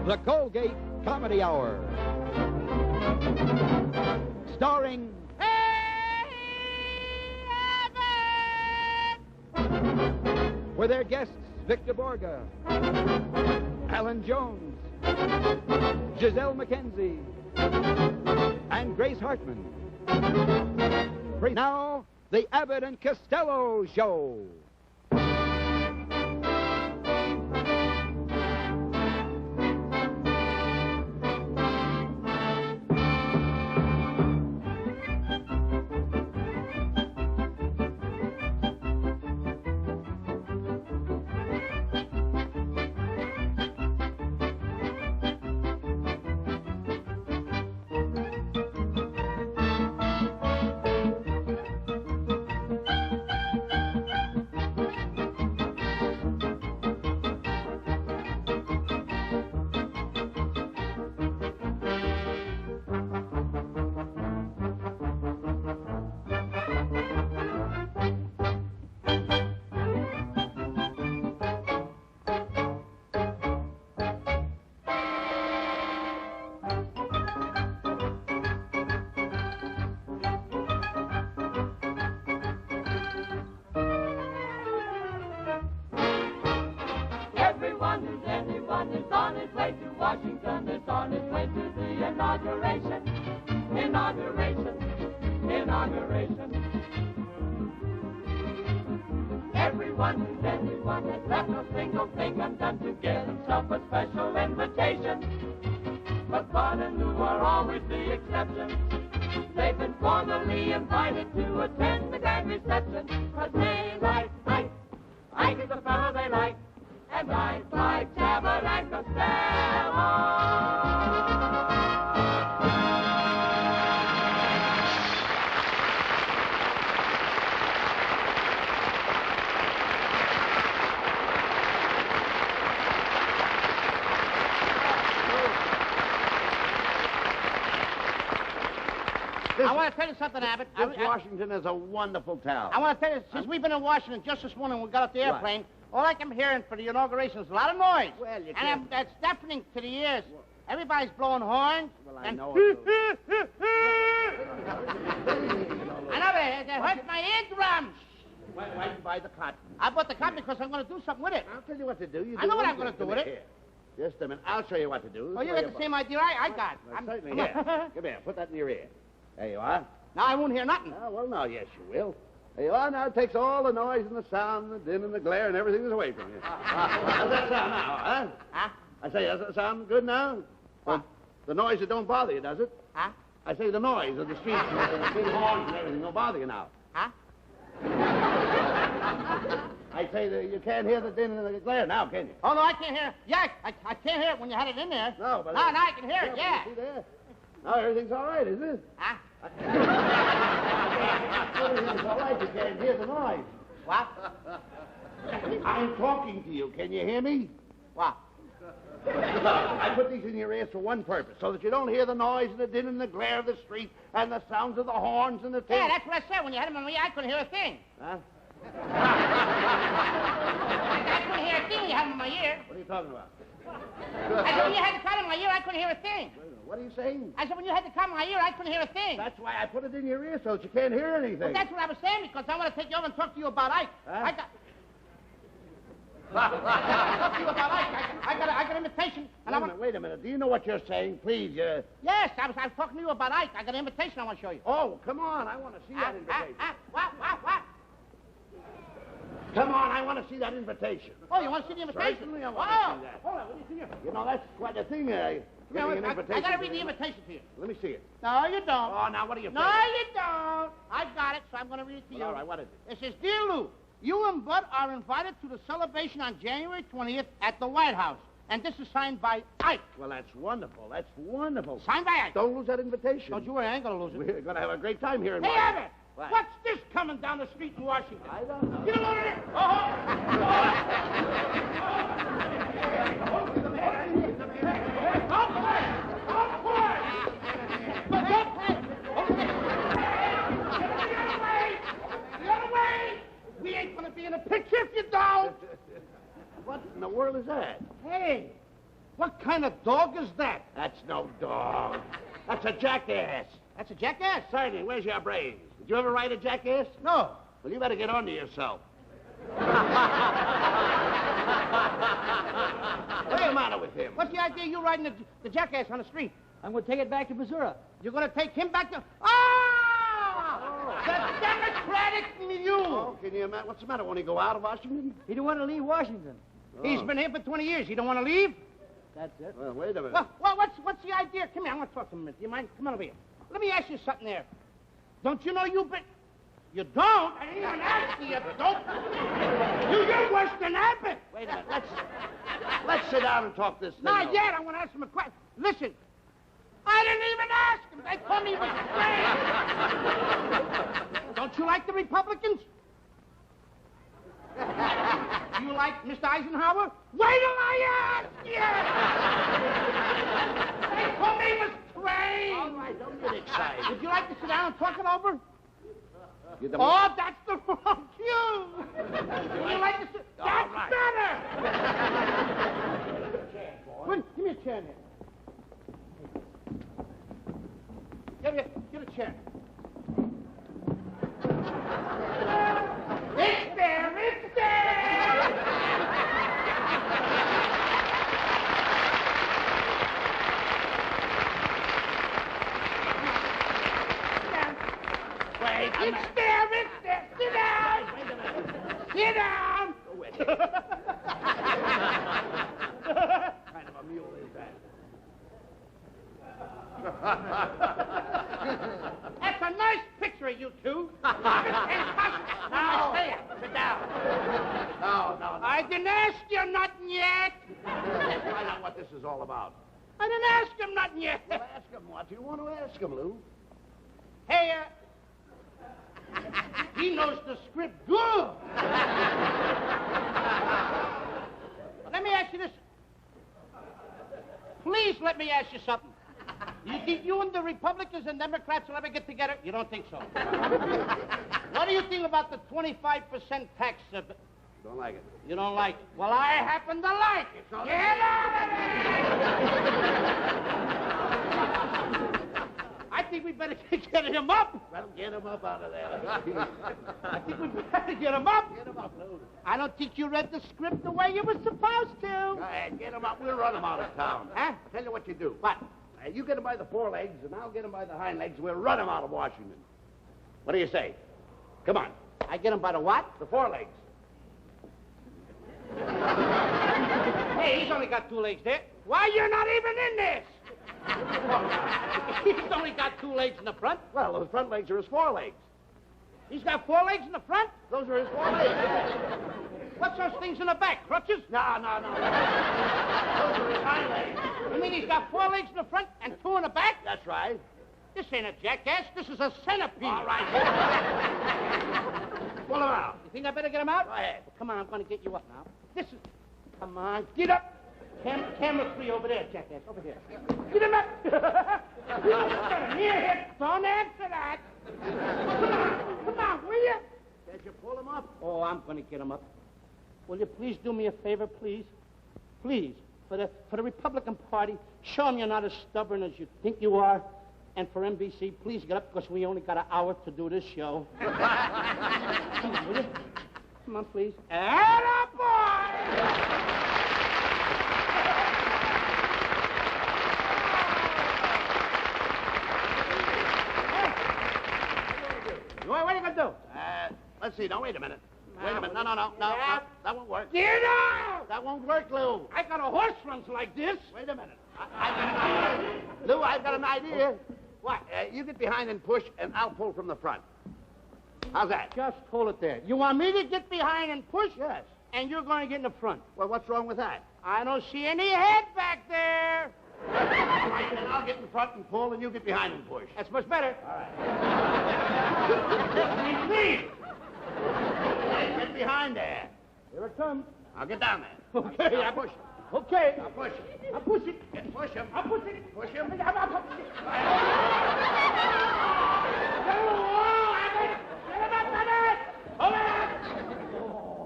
the Colgate Comedy Hour. Starring with their guests Victor Borge, Alan Jones, Giselle McKenzie, and Grace Hartman. Now, the Abbott and Costello Show. Anyone is on his way to Washington, is on his way to the inauguration. Everyone who's anyone has left no single thing undone to get himself a special invitation. But Bud and Lou are always the exception. They've been formally invited to attend the grand reception. 'Cause they like Ike. Ike is the fellow they like. And I like Abbott and Costello. I want to tell you something, Abbott. Washington is a wonderful town. I want to tell you, since we've been in Washington just this morning when we got off the airplane, all I kept hearing for the inauguration is a lot of noise. Well, you and can't... that's deafening to the ears. Everybody's blowing horns. Well, I and know it. I know they hurt my eardrums. Why did you buy the cotton? I bought the cotton because I'm going to do something with it. I'll tell you what to do. I know what I'm going to do with it. Here. Just a minute. I'll show you what to do. Oh, you got the same idea I got. Well, certainly, here. Come here. Put that in your ear. There you are. Now I won't hear nothing. Oh, well, now, yes, you will. There you are. Now it takes all the noise and the sound and the din and the glare and everything that's away from you. How's that sound now, huh? Huh? I say, does that sound good now? What? The noise that don't bother you, does it? Huh? I say the noise of the streets and the big horns and everything don't bother you now. Huh? I say that you can't hear the din and the glare now, can you? Oh, no, I can't hear it. Yeah, I can't hear it when you had it in there. No, but... Now I can hear it, yeah. See there? Now everything's all right, isn't it? Huh? Everything's all right. You can't hear the noise. What? I'm talking to you. Can you hear me? What? I put these in your ears for one purpose, so that you don't hear the noise and the din and the glare of the street and the sounds of the horns and the... Yeah, that's what I said. When you had them in my ear, I couldn't hear a thing. Huh? I couldn't hear a thing when you had them in my ear. What are you talking about? I said, when you had the cotton in my ear, I couldn't hear a thing. What are you saying? I said, when you had the cotton in my ear, I couldn't hear a thing. That's why I put it in your ear, so that you can't hear anything. Well, that's what I was saying, because I want to take you over and talk to you about Ike. Huh? I got an invitation, and Wait a minute. Do you know what you're saying? Please, Yes, I was talking to you about Ike. I got an invitation I want to show you. Oh, come on. I want to see that invitation. What? Come on, I want to see that invitation. Oh, you want to see the invitation? Certainly I want to see that. Hold on, let me see it. You know, that's quite a thing, I invitation. got to read the invitation to you. Let me see it. No, you don't. Oh, now, what are you No, you don't. I got it, so I'm going to read it to you. All right, what is it? It says, Dear Lou, you and Bud are invited to the celebration on January 20th at the White House. And this is signed by Ike. Well, that's wonderful. That's wonderful. Signed by Ike. Don't lose that invitation. Don't you worry, I ain't going to lose it. We're going to have a great time here in Hey, Washington. Abbott! What's this coming down the street in Washington? I don't know. Get along here! We ain't gonna be in a picture if you don't! What in the world is that? Hey, What kind of dog is that? That's no dog. That's a jackass. That's a jackass? Certainly. Where's your brains? Did you ever ride a jackass? No. Well, you better get on to yourself. What's the matter with him? What's the idea of you riding the jackass on the street? I'm going to take it back to Missouri. You're going to take him back to... Ah! The Democratic mule! Oh, can you imagine? What's the matter? Won't he go out of Washington? He don't want to leave Washington. He's been here for 20 years. You don't want to leave? That's it. Well, wait a minute. Well, what's the idea? Come here, I want to talk to him a minute. Do you mind? Come on over here. Let me ask you something there. Don't you know you've been... You don't? I didn't even ask you. You don't? You're worse than Abbott. Wait a minute. Let's sit down and talk this thing Not over. yet. I want to ask him a question. Listen. I didn't even ask him. They told me he was strange. Don't you like the Republicans? Do you like Mr. Eisenhower? Wait till I ask you! They told me he was strange. All right, don't get excited. Would you like to sit down and talk it over? You're the Oh, that's the wrong cue. Would you like to sit? That's right. better. Quinn, give me a chair there. Get a chair. It's there! It's there! Wait, It's there! It's there! Sit down! Wait a minute. Sit down! Go with it. What kind of a mule is that? That's a nice picture of you two. No. Sit down. No. I didn't ask you nothing yet. Find out what this is all about. I didn't ask him nothing yet. Well, ask him what you want to ask him, Lou. Hey, he knows the script good. Let me ask you this. Please let me ask you something. You think you and the Republicans and Democrats will ever get together? You don't think so? What do you think about the 25% tax? Don't like it. You don't like it? Well, I happen to like it. So Get out of there! I think we better get him up. Well, get him up out of there. I think we better get him up. Get him up, Lou. I don't think you read the script the way you were supposed Go to. ahead, get him up. We'll run him out of town. Huh? Tell you what you do. What? You get him by the forelegs, and I'll get him by the hind legs. We'll run him out of Washington. What do you say? Come on. I get him by the what? The forelegs. Hey, he's only got 2 legs there. Why, you're not even in this? He's only got 2 legs in the front. Well, those front legs are his forelegs. He's got 4 legs in the front? Those are his forelegs. What's those things in the back? Crutches? No. Those are his hind legs. You mean he's got 4 legs in the front and 2 in the back? That's right. This ain't a jackass. This is a centipede. All right. Pull him out. You think I better get him out? Go ahead. Well, come on, I'm going to get you up now. Come on, get up. Camera 3 over there, jackass, over here. Get him up. Here, here. Don't answer that. Come on, will you? Can't you pull him up? Oh, I'm going to get him up. Will you please do me a favor, please? Please, for the Republican Party, show them you're not as stubborn as you think you are. And for NBC, please get up, because we only got an hour to do this show. Come on, will you? Come on, please. Atta boy! What are you going to do? Let's see. No, wait a minute. Wait a minute. No. That won't work. Get out! That won't work, Lou. I got a horse runs like this. Wait a minute. Lou, I've got an idea. What? You get behind and push, and I'll pull from the front. How's that? Just hold it there. You want me to get behind and push? Yes. And you're going to get in the front. Well, what's wrong with that? I don't see any head back there. All right, then I'll get in front and pull, and you get behind and push. That's much better. All right. Please. Get behind there. Here it comes. I'll get down there. Okay, I'll push. Okay. I'll push. I'll push it. Push him. I'll push it. Push him. I'll push it.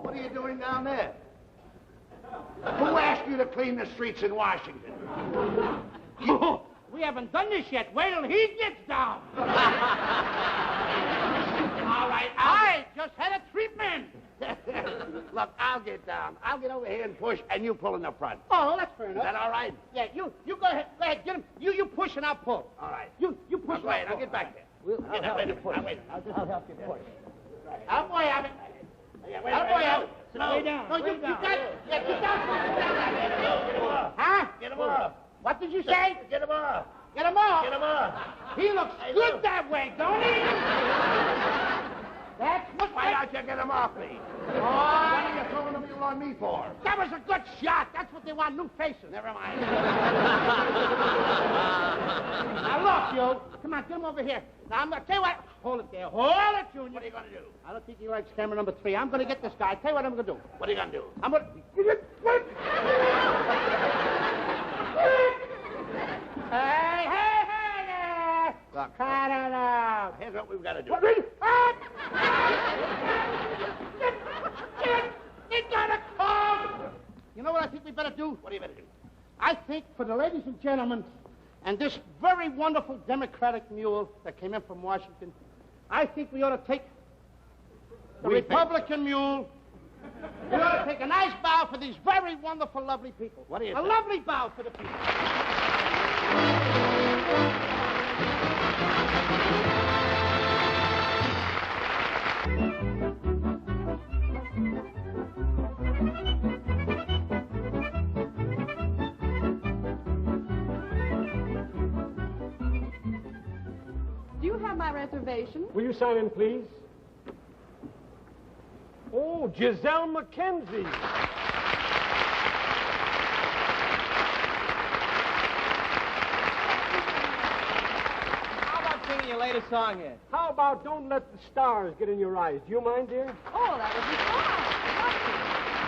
What are you doing down there? Who asked you to clean clean the streets in Washington. We haven't done this yet. Wait till he gets down. All right, I just had a treatment. Look, I'll get down. I'll get over here and push, and you pull in the front. Oh, that's fair Is enough. that all right? Yeah, you go ahead. Go ahead, get him. You push and I'll pull. All right. You push. Now, wait, I'll get back there. I'll help you push. Wait. I'll help you push. Up, boy, Abbott. Yeah, wait, Up, boy, Abbott. Way down. No, you got. Yeah, get down. Huh? Get him off. What did you say? Get him off. Get him off. Get him off. He looks good that way, don't he? That's what. Why don't you get him off me? Oh, What are you throwing the mule on me for? that was a good shot. That's what they want, new faces. Never mind. Now look, you. Come on, get him over here. Now I'm gonna tell you what. Hold it there. Hold it, Junior. What are you going to do? I don't think he likes camera number 3. I'm gonna get this guy. Tell you what I'm gonna do. What are you going to do? I'm gonna. Hey, hey, hey there! Look, Cut it out. here's what we've got to do. It gotta come! You know what I think we better do? What do you better do? I think for the ladies and gentlemen and this very wonderful Democratic mule that came in from Washington, I think we ought to take the We Republican mule. We ought to take a nice bow for these very wonderful, lovely people. What do you A think? lovely bow for the people. Do you have my reservation? Will you sign in, please? Oh, Giselle McKenzie. How about singing your latest song here? How about Don't Let the Stars Get in Your Eyes? Do you mind, dear? Oh, that would be fine.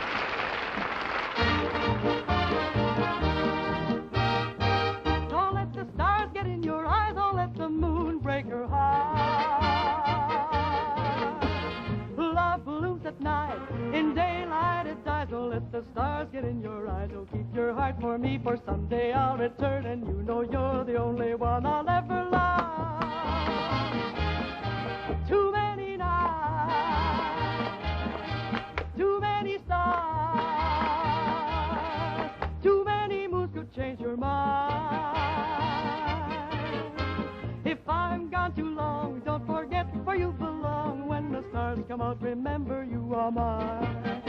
Don't let the stars get in your eyes. Don't let the moon break your heart. Love blooms at night. In daylight it dies. Don't let the stars get in your eyes. Oh, keep your heart for me, for someday I'll return, and you know you're the only one I'll ever love. Too many nights, too many stars, too many moons could change your mind. If I'm gone too long, don't forget where you belong. When the stars come out, remember you are mine.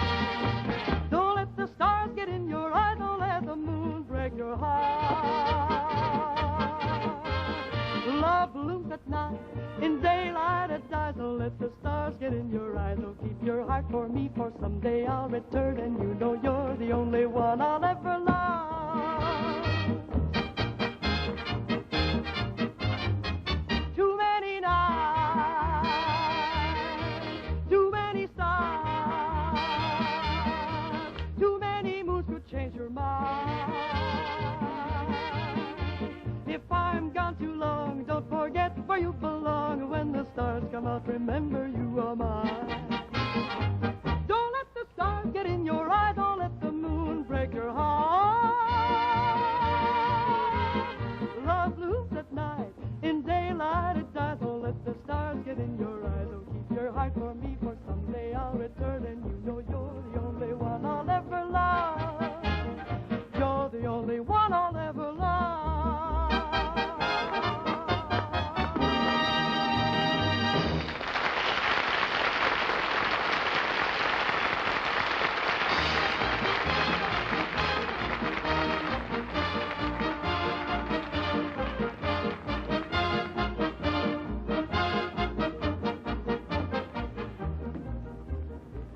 Don't let the stars get in your eyes. Don't let the moon break your heart. Love blooms at night. In daylight it dies. Don't let the stars get in your eyes. Oh, keep your heart for me, for someday I'll return, and you know you're the only one I'll ever love. Too many nights, too many stars, too many moons could change your mind. If I'm gone too long, don't forget where you belong. When the stars come out, remember you are mine. Don't let the stars get in your eye. Don't let the moon break your heart. Love blooms at night. In daylight it dies. Don't let the stars get in your eyes. Oh, keep your heart for me, for someday I'll return, and you know you're the only one I'll ever love. You're the only one I'll ever love.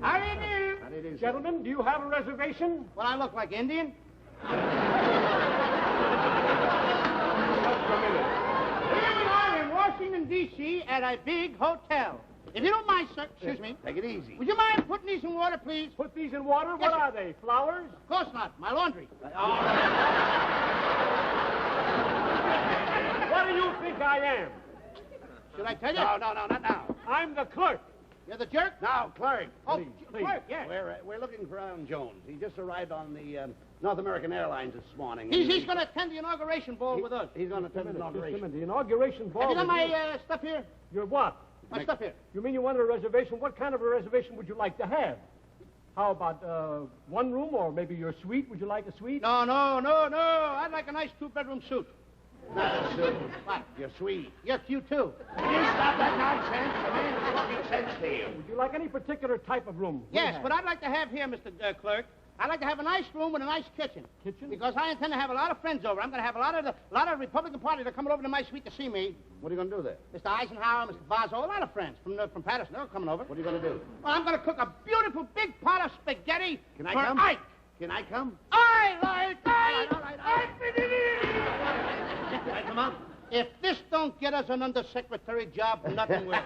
How do you do? Gentlemen, do you have a reservation? What, I look like Indian? Just a minute. Here we are in Washington, D.C. at a big hotel. If you don't mind, sir, excuse me, Take it easy. would you mind putting these in water, please? Put these in water? Yes, What sir. are they? Flowers? Of course not. My laundry. What do you think I am? Should I tell you? No, not now. I'm the clerk. You're the jerk? Now, clerk. Oh, clerk, yeah. We're looking for Alan Jones. He just arrived on the North American Airlines this morning. He's going to attend the inauguration ball with us. He's going to attend the inauguration. The inauguration ball. Have you done my stuff here? Your what? My stuff here. You mean you wanted a reservation? What kind of a reservation would you like to have? How about one room or maybe your suite? Would you like a suite? No. I'd like a nice two-bedroom suite. Not a suit. What? You're sweet. You're cute, too. Will you stop that nonsense? The man's talking sense to you. Would you like any particular type of room? Yes, what I'd like to have here, Mr. Clerk, I'd like to have a nice room with a nice kitchen. Kitchen? Because I intend to have a lot of friends over. I'm going to have a lot of Republican Party that are coming over to my suite to see me. What are you going to do there? Mr. Eisenhower, Mr. Bozo, a lot of friends from Patterson. They're coming over. What are you going to do? Well, I'm going to cook a beautiful big pot of spaghetti Can I for come? Ike. Can I come? I like Ike! All right. Come on. If this don't get us an undersecretary job, nothing will.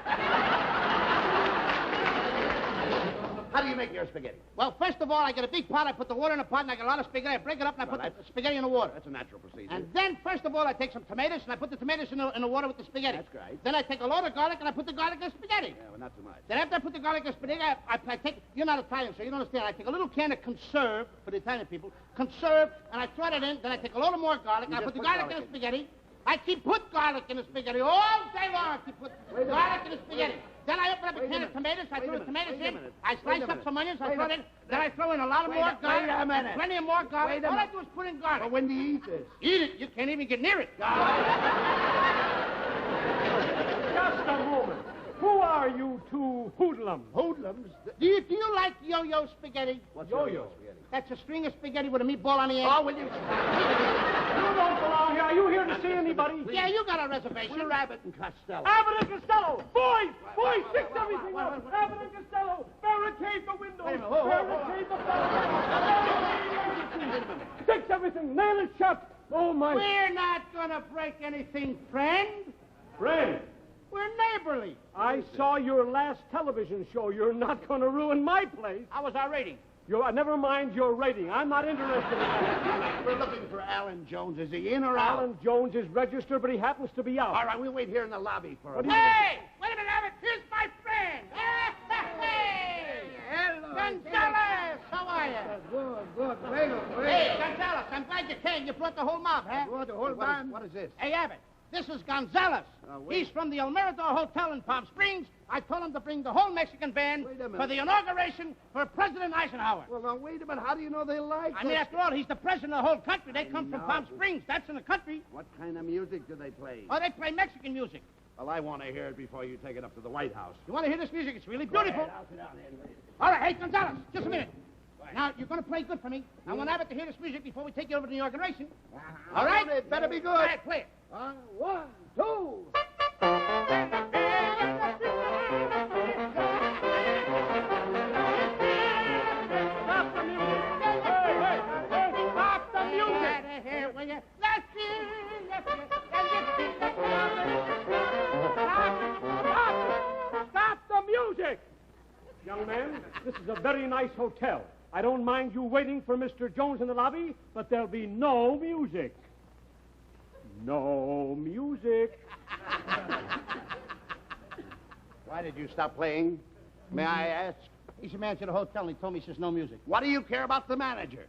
How do you make your spaghetti? Well, first of all, I get a big pot, I put the water in a pot, and I get a lot of spaghetti. I break it up, and I put the spaghetti in the water. That's a natural procedure. And then, first of all, I take some tomatoes, and I put the tomatoes in the water with the spaghetti. That's right. Then I take a load of garlic, and I put the garlic in the spaghetti. Yeah, well, not so much. Then after I put the garlic in the spaghetti, I take, you're not Italian, so you don't understand. I take a little can of conserve, for the Italian people, conserve, and I throw it in. Then I take a load of more garlic, and I put the garlic in the spaghetti. I keep put garlic in the spaghetti all day long. I keep put garlic in the spaghetti. Then I open up a can of tomatoes. I throw the tomatoes in. I slice up some onions. I throw it in. Then I throw in a lot of more garlic. Wait a minute. Plenty of more garlic. All I do is put in garlic. But when do you eat this? Eat it. You can't even get near it. Just a moment. Who are you two hoodlums? Hoodlums? Do you like yo-yo spaghetti? What's Yo-yo? spaghetti? That's a string of spaghetti with a meatball on the end. Oh, will you? You don't belong here. Are you here to see anybody? Yeah, you got a reservation. We're Abbott and Costello. Abbott and Costello! Boys! Fix everything up! Abbott and Costello! Barricade the windows! Wait a minute. Barricade the doors! Fix everything! Nail it shut! Oh, my... We're not gonna break anything, friend. Friend, We're neighborly. I saw your last television show. You're not going to ruin my place. How was our rating? Never mind your rating. I'm not interested in that. We're looking for Alan Jones. Is he in or out? Alan Jones is registered, but he happens to be out. All right, we'll wait here in the lobby for him. Hey! Wait a minute, Abbott. Here's my friend. Hey! Hello. Gonzales! How are you? Good. Hey, Gonzales, I'm glad you came. You brought the whole mob, huh? The whole band? What is this? Hey, Abbott, this is Gonzales. wait. He's from the El Mirador Hotel in Palm Springs. I told him to bring the whole Mexican band Wait a minute. for the inauguration for President Eisenhower. Well, now, wait a minute. How do you know they like I mean, after all, he's the president of the whole country. They come from Palm Springs. That's in the country. What kind of music do they play? Oh, they play Mexican music. Well, I want to hear it before you take it up to the White House. You want to hear this music? It's really beautiful. I'll sit down here and wait. All right, hey, Gonzales, just a minute. Now, you're going to play good for me. I want Abbott to hear this music before we take you over to the inauguration. All right? It better be good. All right, play it. 1, 2. Stop the music. Hey, stop the music. Will you? Let's see. Stop the music! Young man, this is a very nice hotel. I don't mind you waiting for Mr. Jones in the lobby, but there'll be no music. No music. Why did you stop playing? May I ask? He's the manager of the hotel, and he told me he says no music. What do you care about the manager?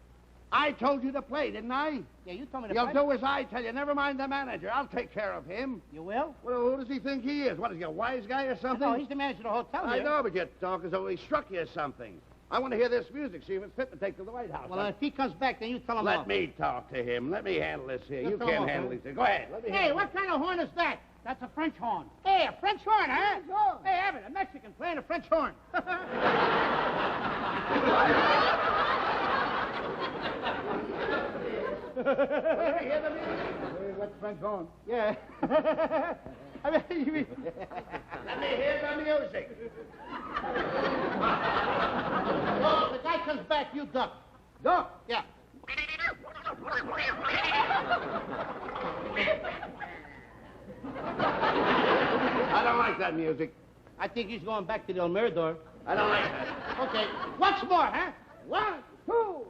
I told you to play, didn't I? Yeah, you told me to You'll play. do as I tell you. Never mind the manager. I'll take care of him. You will? Well, who does he think he is? What, is he a wise guy or something? No, he's the manager of the hotel I here. know, but you talk as though he struck you as something. I want to hear this music, see if it's fit to take to the White House. Well, if he comes back, then you tell him Let off. me talk to him. Let me handle this here. You You tell him can't off, handle huh? this here. Go ahead. Let me Hey, handle what kind of horn is that? That's a French horn. Hey, a French horn, huh? Hey, Abbott, a Mexican playing a French horn. Let me hear the music. What's French horn? Yeah. I mean, you mean... Let me hear the music. Well, if the guy comes back, you duck. Duck. Yeah. I don't like that music. I think he's going back to the El Mirador. I don't like that. Okay, once more, huh? 1, 2.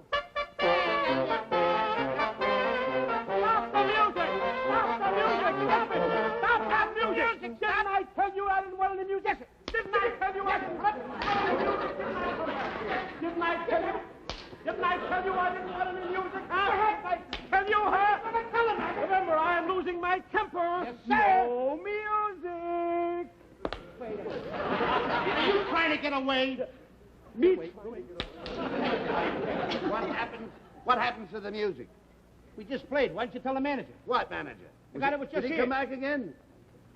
Stop the music! Stop the music! Stop it! Stop that music! Didn't I tell you I didn't want any music? Didn't I tell you I didn't want take it away. What happens to the music? We just played. Why don't you tell the manager? What manager? The guy that was just Did he here. come back again?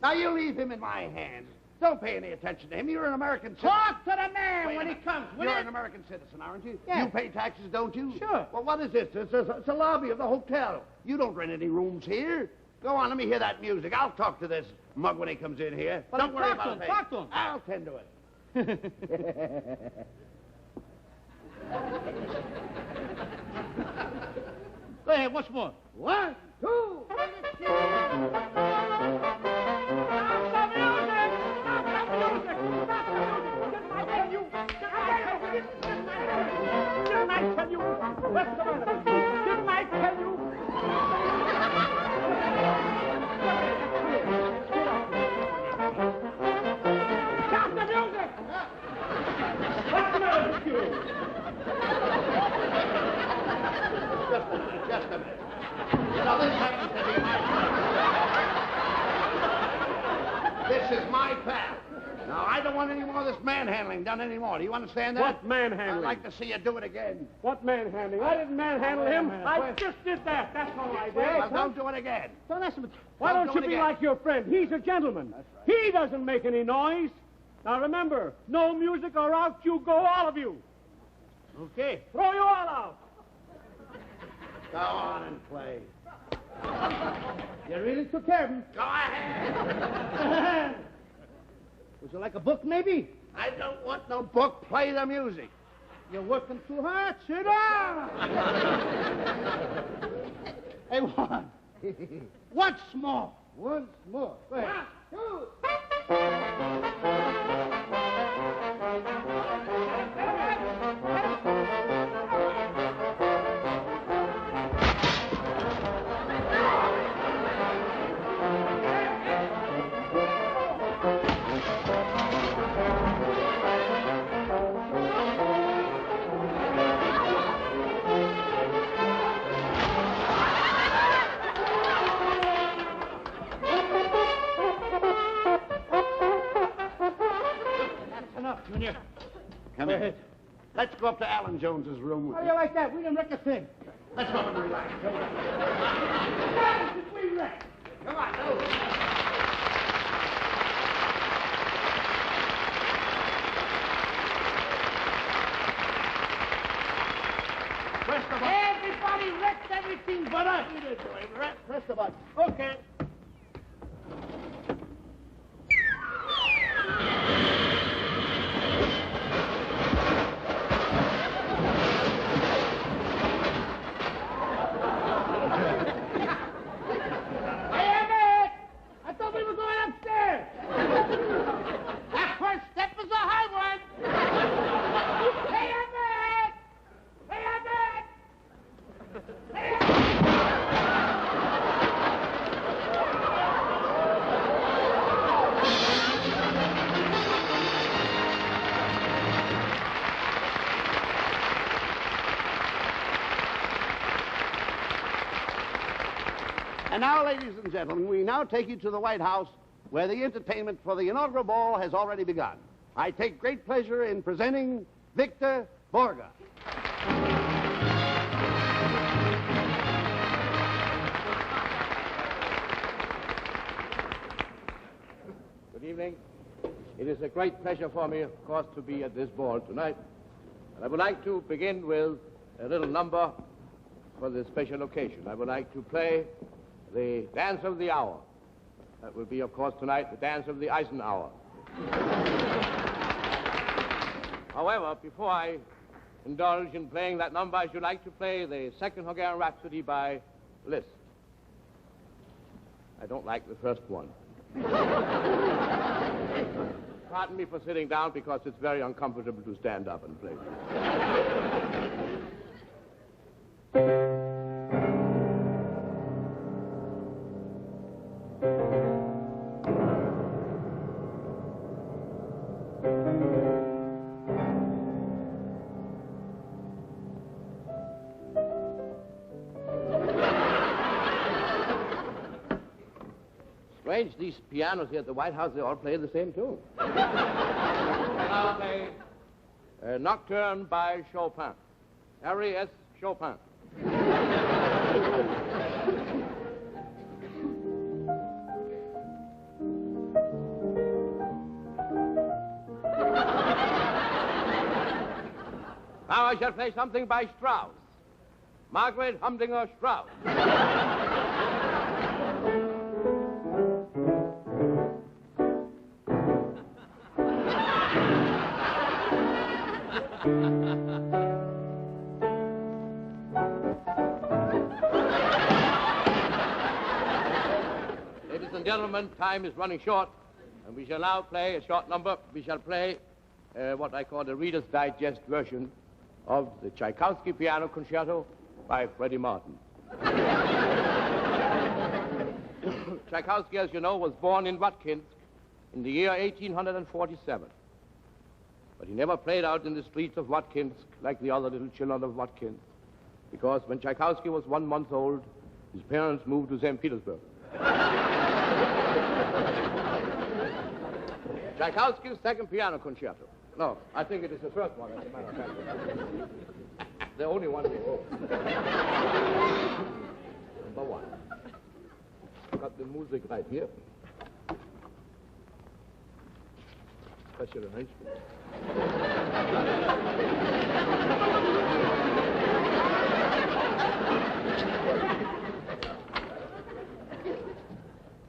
Now, you leave him in my hands. Don't pay any attention to him. You're an American citizen. Talk to the man Wait a when he minute. comes. will You're you? an American citizen, aren't you? Yeah. You pay taxes, don't you? Sure. Well, what is this? It's a lobby of the hotel. You don't rent any rooms here. Go on, let me hear that music. I'll talk to this mug when he comes in here. Well, don't worry talk to about him, it. talk to him. I'll tend to it. Go ahead, once more. 1, 2. Just a minute. You know, this happens to be my pal. This is my pal. Now, I don't want any more of this manhandling done anymore. Do you understand that? What manhandling? I'd like to see you do it again. What manhandling? I didn't manhandle him. I just did that. That's all I did. Well, don't do it again. Don't ask him. Why Don't don't do you it be again. like your friend? He's a gentleman. He doesn't make any noise. Now remember, no music or out you go, all of you. Okay. Throw you all out. Go on and play. You really took care of him. Go ahead. Would you like a book, maybe? I don't want no book. Play the music. You're working too hard. Sit down. Hey, one. Once more. Once more. Go ahead. 1, 2. Enough, Junior. Come here. Let's go up to Alan Jones's room. How do you like that? We didn't wreck a thing. Let's go and relax. We wrecked. Come on, go. Press the button. Everybody wrecked everything but us. We did, boy. Press the button. Okay. Hey, Emmett! I thought we were going upstairs. That first step is a high one. Hey, Emmett! Hey, Emmett! Hey, Emmett! And now, ladies and gentlemen, we now take you to the White House, where the entertainment for the inaugural ball has already begun. I take great pleasure in presenting Victor Borge. Good evening. It is a great pleasure for me, of course, to be at this ball tonight. And I would like to begin with a little number for this special occasion. I would like to play the dance of the hour. That will be, of course, tonight, the dance of the Eisenhower. However, before I indulge in playing that number, I should like to play the second Hungarian Rhapsody by Liszt. I don't like the first one. Pardon me for sitting down because it's very uncomfortable to stand up and play. Strange, these pianos here at the White House, they all play the same tune. Now, now play Nocturne by Chopin. Harry S. Chopin. Now I shall play something by Strauss. Margaret Humdinger Strauss. Ladies and gentlemen, time is running short, and we shall now play a short number. We shall play what I call the Reader's Digest version of the Tchaikovsky Piano Concerto by Freddie Martin. Tchaikovsky, as you know, was born in Watkinsk in the year 1847. But he never played out in the streets of Watkinsk like the other little children of Watkinsk, because when Tchaikovsky was 1 month old, his parents moved to St. Petersburg. Tchaikovsky's second piano concerto. No, I think it is the first one, as a matter of fact. The only one we wrote. Number 1. Got the music right here. Special arrangement.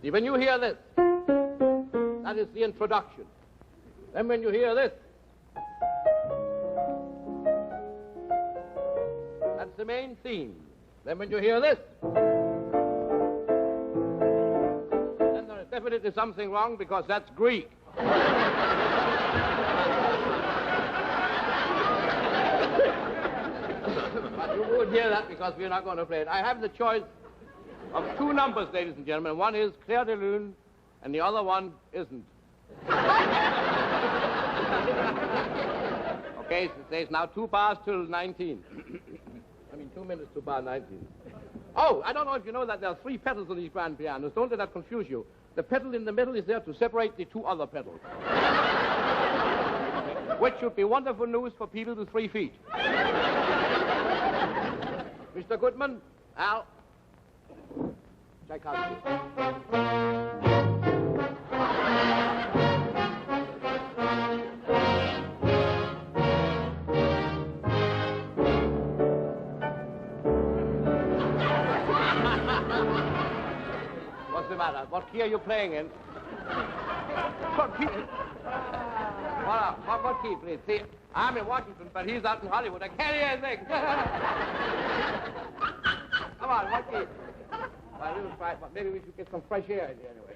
See, when you hear this, that is the introduction. Then when you hear this, that's the main theme. Then when you hear this, then there is definitely something wrong, because that's Greek. But you won't hear that because we're not going to play it. I have the choice of 2 numbers, ladies and gentlemen. One is Clair de Lune, and the other one isn't. Okay, so it says now 2 bars till 19. I mean, 2 minutes to bar 19. Oh, I don't know if you know that there are 3 pedals on these grand pianos. Don't let that confuse you. The pedal in the middle is there to separate the 2 other pedals. Which should be wonderful news for people with 3 feet. Mr. Goodman, Al, Tchaikovsky. What's the matter? What key are you playing in? What key? What key, please? See, I'm in Washington, but he's out in Hollywood. I can't hear anything. Come on, what key? Well, we will try, but maybe we should get some fresh air in here anyway.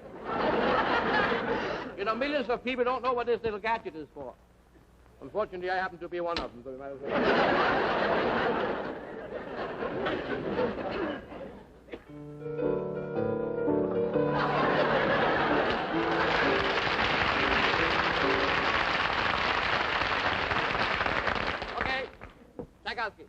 You know, millions of people don't know what this little gadget is for. Unfortunately, I happen to be one of them, so we might as well. Okay, Tchaikovsky.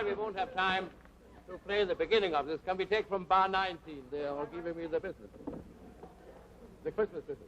We won't have time to play the beginning of this. Can we take from bar 19? They are giving me the business. The Christmas business.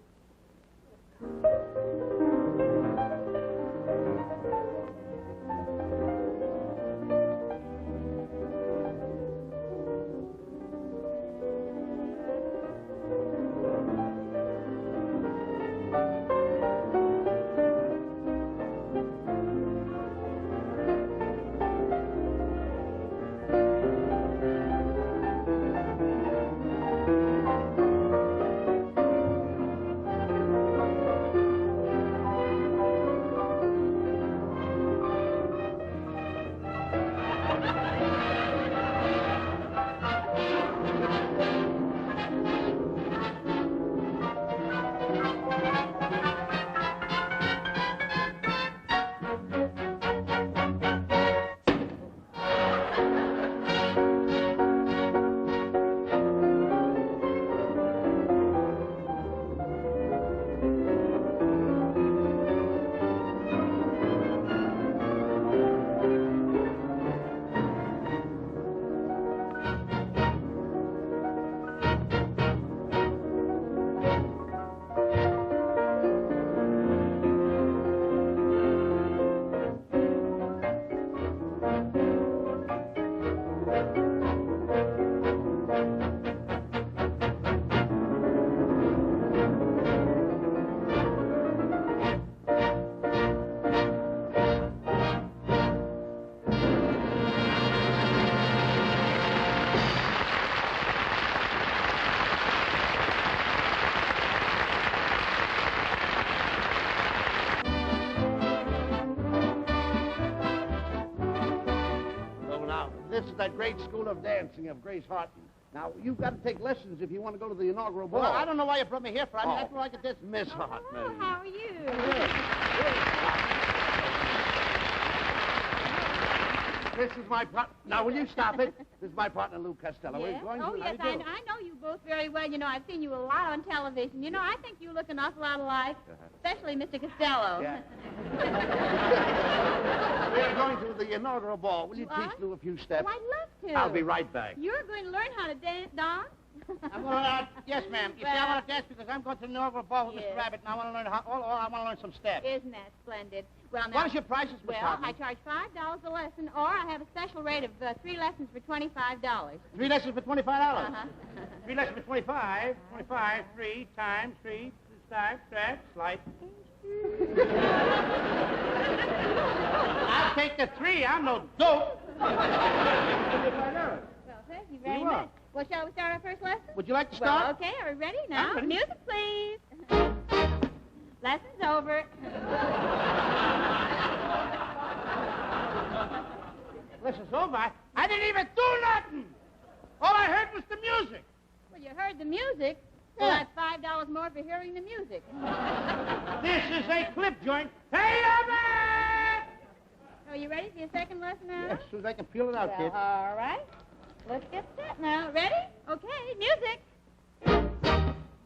this is that great school of dancing of Grace Harton. Now, you've got to take lessons if you want to go to the inaugural ball. Well, I don't know why you brought me here for. I mean, that's what I could do. Miss Hartman. Hello, how are you? This is my partner. Now, will you stop it? This is my partner, Lou Costello. Yes? We're going Oh, to... yes, I know you both very well. You know, I've seen you a lot on television. You know, I think you look an awful lot alike, especially Mr. Costello. Yeah. We're going to the inaugural ball. Will you You teach are? Lou a few steps? Oh, I'd love to. I'll be right back. You're going to learn how to dance, Don? I'm going to, yes, ma'am. You see, I want to dance because I'm going to the inaugural ball with Yes. Mr. Rabbit, and I want to learn I want to learn some steps. Isn't that splendid? Well, now, What is your prices, Miss well, Hartman? I charge $5 a lesson, or I have a special rate of 3 lessons for $25. 3 lessons for $25. Uh-huh. 3 lessons for 25. 25, 3 times 3, start, slide. I'll take the 3. I'm no dope. Well, thank you very You much. are. Well, shall we start our first lesson? Would you like to Well, start? okay, are we ready now? I'm ready. Music, please. Lesson's over. Lesson's over. I didn't even do nothing. All I heard was the music. Well, you heard the music. Well, Yeah. that's $5 more for hearing the music. This is a clip joint. Hey, Abbott! Are you ready for your second lesson now? As soon as I can feel it out, Well, kid. all right. Let's get set now. Ready? Okay, music.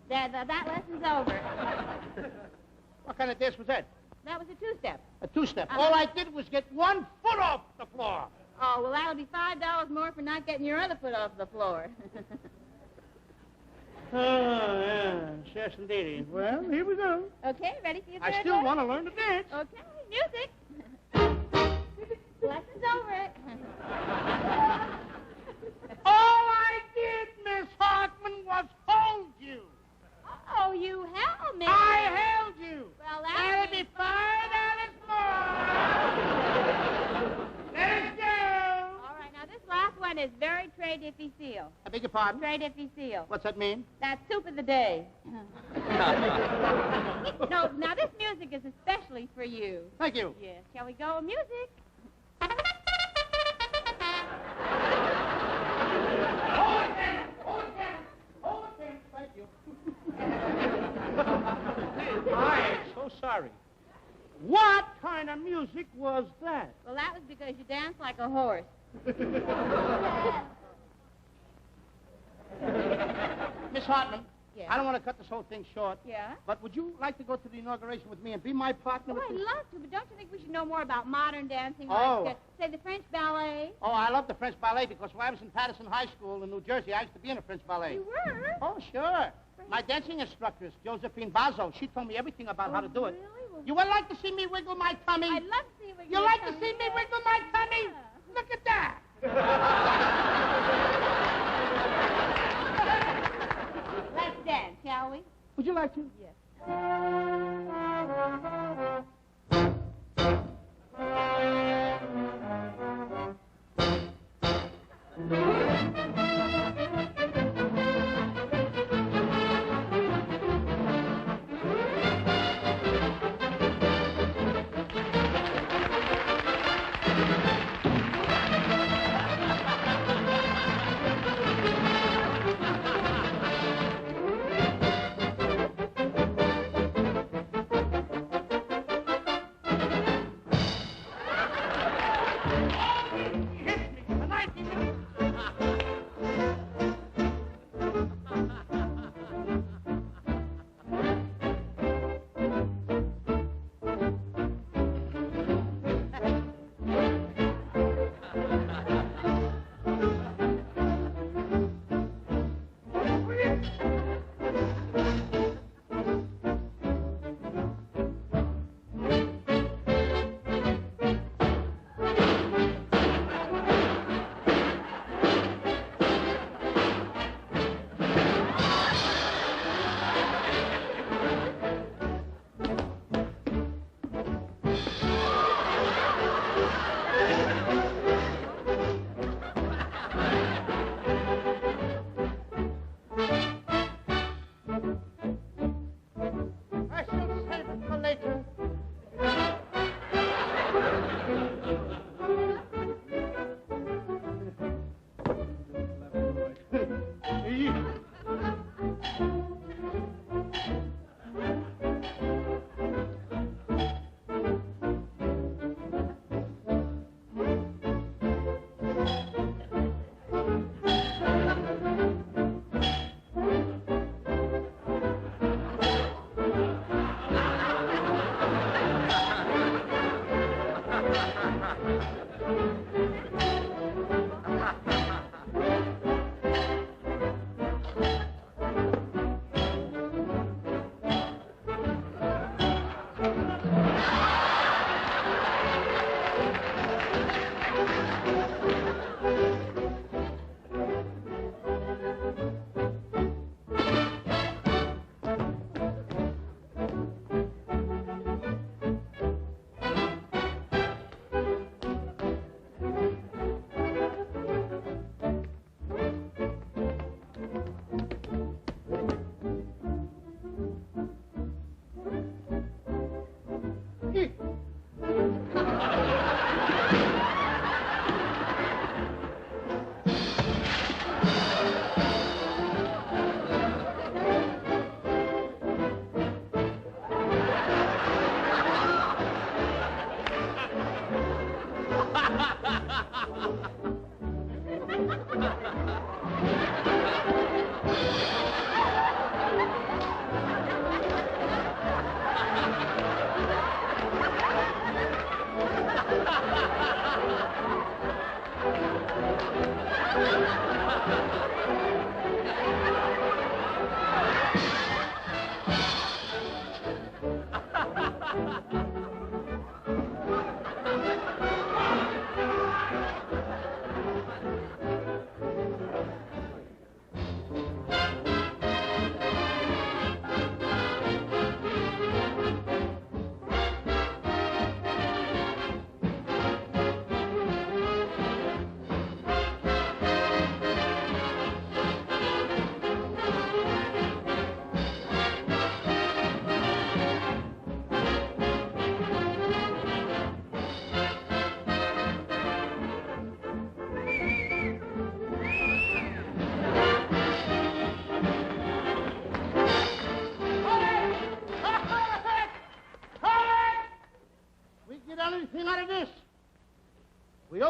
There, that lesson's over. What kind of dance was that? That was a 2-step. A 2-step. Uh-huh. All I did was get 1 foot off the floor. Oh, well, that'll be $5 more for not getting your other foot off the floor. Oh, yeah. Yes, indeed. Well, here we go. Okay, ready for your third I still lesson? want to learn to dance. Okay, music. Lesson's over. All I did, Miss Hartman, was hold you. Oh, you held me. I held you. Well, That'll be $5 more. Let us go. All right, now this last one is very très difficile. I beg your pardon? Très difficile. What's that mean? That's soup of the day. No, now this music is especially for you. Thank you. Yes. Shall we go? Music. Thank you. I am so sorry. What kind of music was that? Well, that was because you dance like a horse. Miss Hartman, Yes. I don't want to cut this whole thing short. Yeah? But would you like to go to the inauguration with me and be my partner? Oh, with I'd the... love to, but don't you think we should know more about modern dancing? Oh. Like, say, the French ballet? Oh, I love the French ballet because when I was in Patterson High School in New Jersey, I used to be in a French ballet. You were? Oh, sure. My dancing instructor is Josephine Bazzo. She told me everything about how to do it. Really? Well, You would like to see me wiggle my tummy? I'd love to see what You like to see me wiggle my tummy? Look at that. Let's dance, shall we? Would you like to? Yes.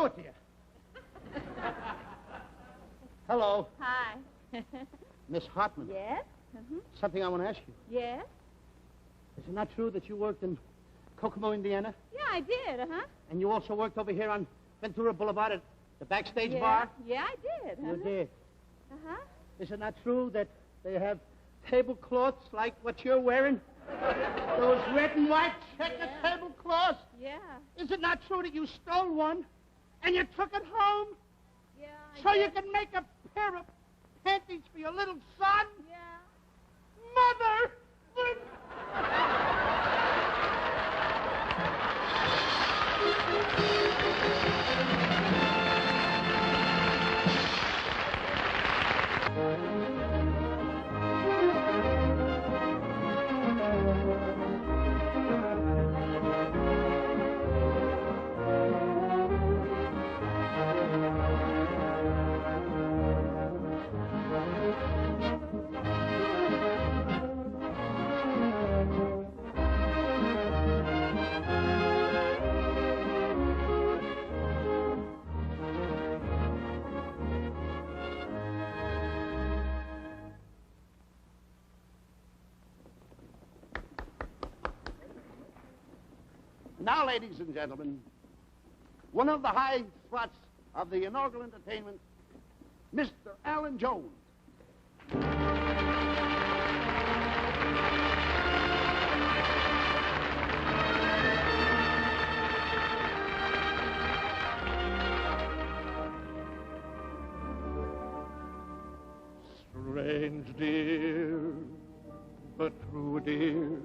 it to you. Hello, Hi. Miss Hartman. Yes? Mm-hmm. Something I want to ask you. Yes? Is it not true that you worked in Kokomo, Indiana? Yeah, I did, uh-huh. And you also worked over here on Ventura Boulevard at the Backstage Yeah. Bar? Yeah, I did. You did. Uh-huh. Is it not true that they have tablecloths like what you're wearing? Those red and white checkered tablecloths? Yeah. Is it not true that you stole one and you took it home Yeah, I so did. you could make a pair of panties for your little son? Yeah. Mother! Now, ladies and gentlemen, one of the high spots of the inaugural entertainment, Mr. Alan Jones. Strange, dear, but true, dear.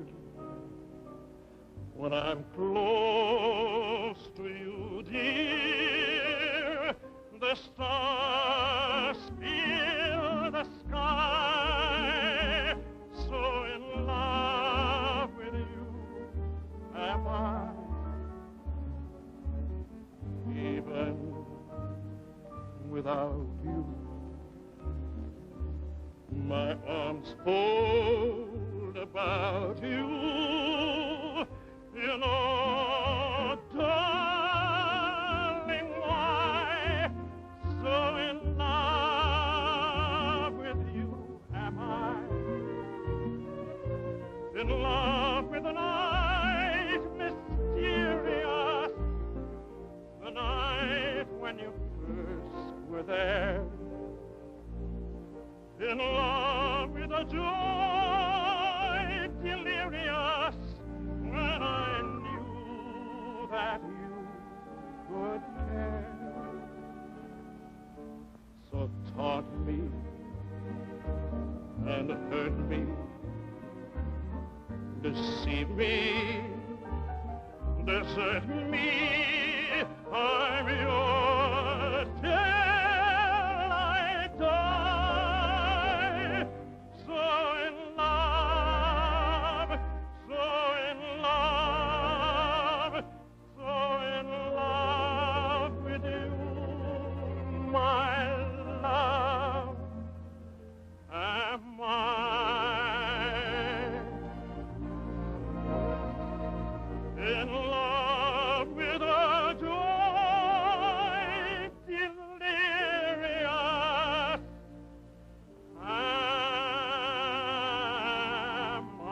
When I'm close to you, dear, the stars fill the sky. So in love with you am I, even without you. My arms fold about you. You know, darling, why so in love with you am I? In love with the night, mysterious, the night when you first were there. In love with the joy delirious, when I knew that you would care. So taunt me and hurt me, deceive me, desert me, I'm yours till I die. So in love, so in love, so in love with you, my love, am I. In love with a joy delirious, am I.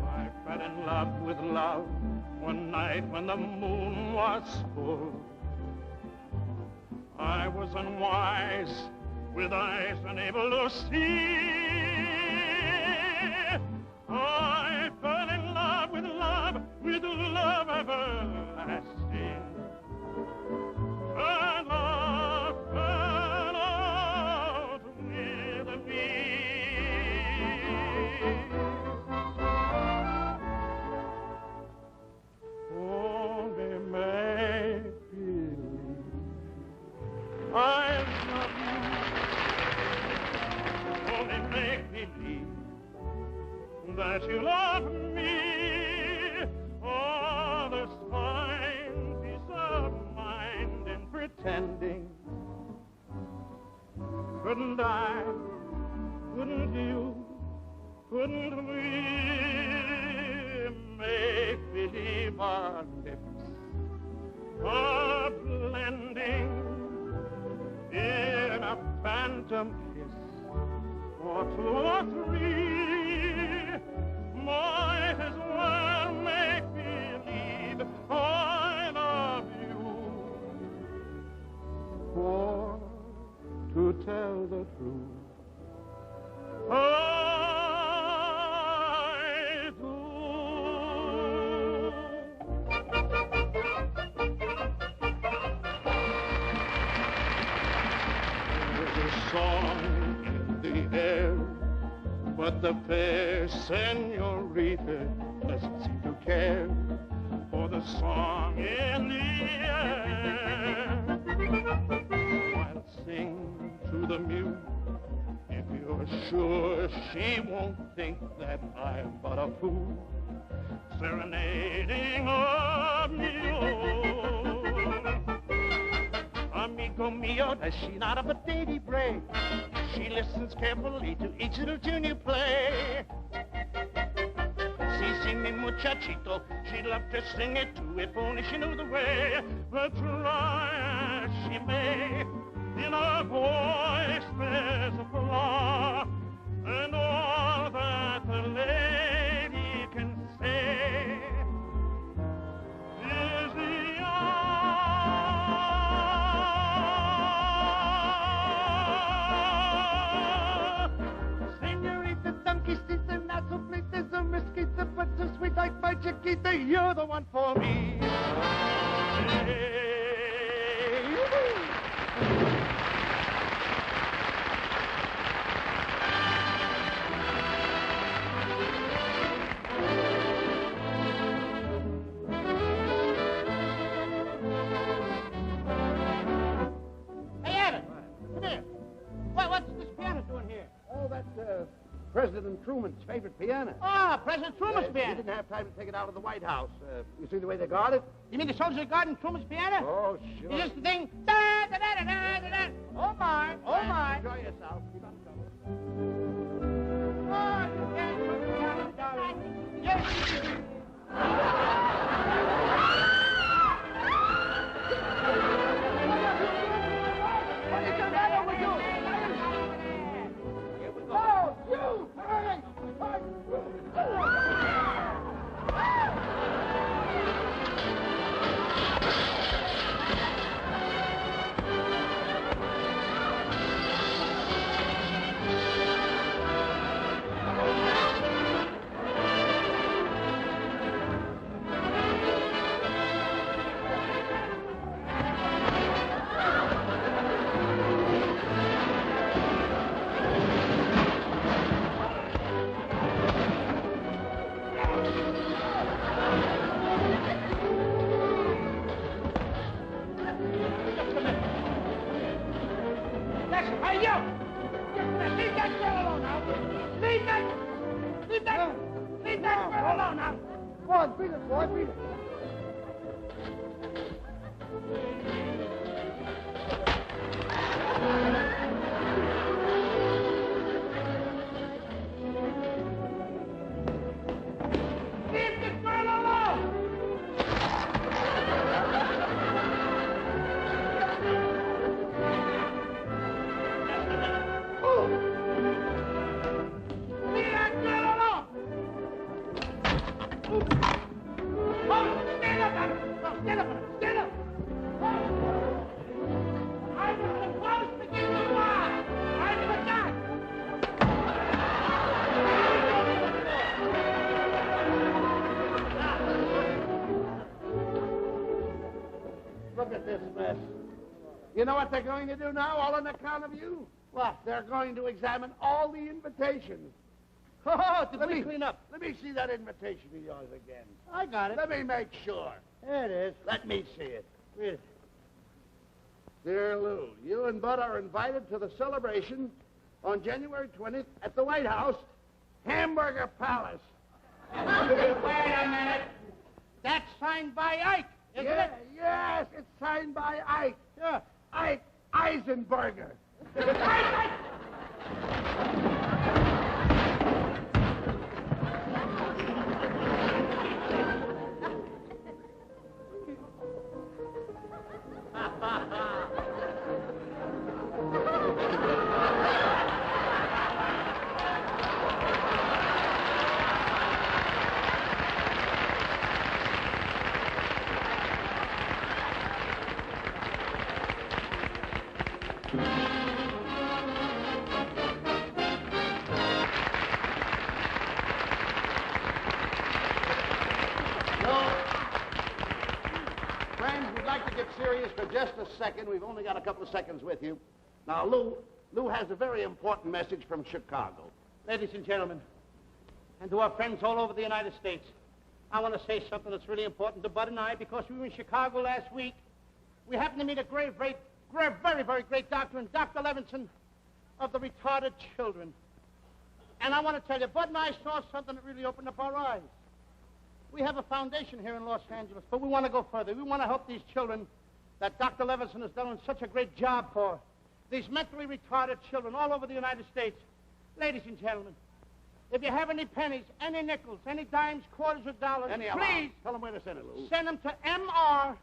I fell in love with love one night when the moon was full. I was unwise, with eyes unable to see. I fell in love with love everlasting. And love fell out with me. Only make believe I love you. Only make believe that you love me. All this fine peace of mind in pretending couldn't I, couldn't you, couldn't we make believe our lips are blending in a phantom kiss for 2 or 3? Might as well make believe I love you. For to tell the truth, I do. There's a song in the air, but the fair senorita doesn't seem to care for the song in the air. I'll sing to the muse if you're sure she won't think that I'm but a fool serenading a mule. Amigo mio, does she not have a dainty brain? She listens carefully to each little tune you play. Si, mi muchachito, she'd love to sing it too if only she knew the way. But try as she may, in her voice there's a flaw, and all that the lady can say is the Senorita Donkeycita, not so fleet as a mesquita, but so sweet like my Chiquita, you're the one for me. Hey, Abbott, come here. What's this piano doing here? Oh, that's President Truman's favorite piano. Ah, President Truman's He piano. didn't have time to take it out of the White House. You see the way they guard it? You mean the soldiers are guarding Truman's piano? Oh, sure. Is this the thing? Da, da, da, da, da, da, da. Oh, my. Oh, my. Enjoy yourself. Keep on going. Oh, you can't put the piano down. Yes. Oh, you! Hurry! Hey, you! Leave that girl alone now. Leave that girl alone now. Go on, beat it, boy, beat it. Leave this girl alone. Leave that girl alone. Oh, stand up, Abbott. No, stand up, Abbott. Stand up. I was supposed to give you a ride. I forgot. Look at this mess. You know what they're going to do now, all on account of you? What? They're going to examine all the invitations. Oh, did we clean up? Let me see that invitation of yours again. I got it. Let me make sure. There it is. Let me see it. Read it. Dear Lou, you and Bud are invited to the celebration on January 20th at the White House, Hamburger Palace. Wait a minute. That's signed by Ike, isn't it? Yes, it's signed by Ike. Yeah. Ike Eisenberger. Friends, we'd like to get serious for just a second. We've only got a couple of seconds with you. Now, Lou has a very important message from Chicago. Ladies and gentlemen, and to our friends all over the United States, I want to say something that's really important to Bud and I, because we were in Chicago last week. We happened to meet a very, very great doctor, and Dr. Levinson of the retarded children. And I want to tell you, Bud and I saw something that really opened up our eyes. We have a foundation here in Los Angeles, but we want to go further. We want to help these children that Dr. Levinson has done such a great job for. These mentally retarded children all over the United States. Ladies and gentlemen, if you have any pennies, any nickels, any dimes, quarters, or dollars, please tell them where to send it, Lou. send them to M.R.,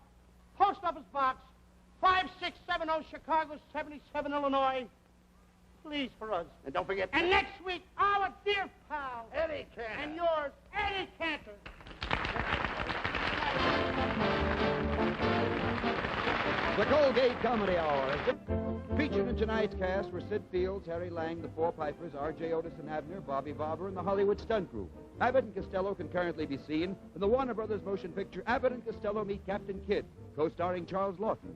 Post Office Box 5670, Chicago 77, Illinois. Please, for us. And don't forget... And next week, our dear pal... Eddie Cantor. And yours, Eddie Cantor. The Colgate Comedy Hour. Featured in tonight's cast were Sid Fields, Harry Lang, the Four Pipers, R.J. Otis and Abner, Bobby Barber, and the Hollywood Stunt Group. Abbott and Costello can currently be seen in the Warner Brothers motion picture Abbott and Costello Meet Captain Kidd, co-starring Charles Lawton.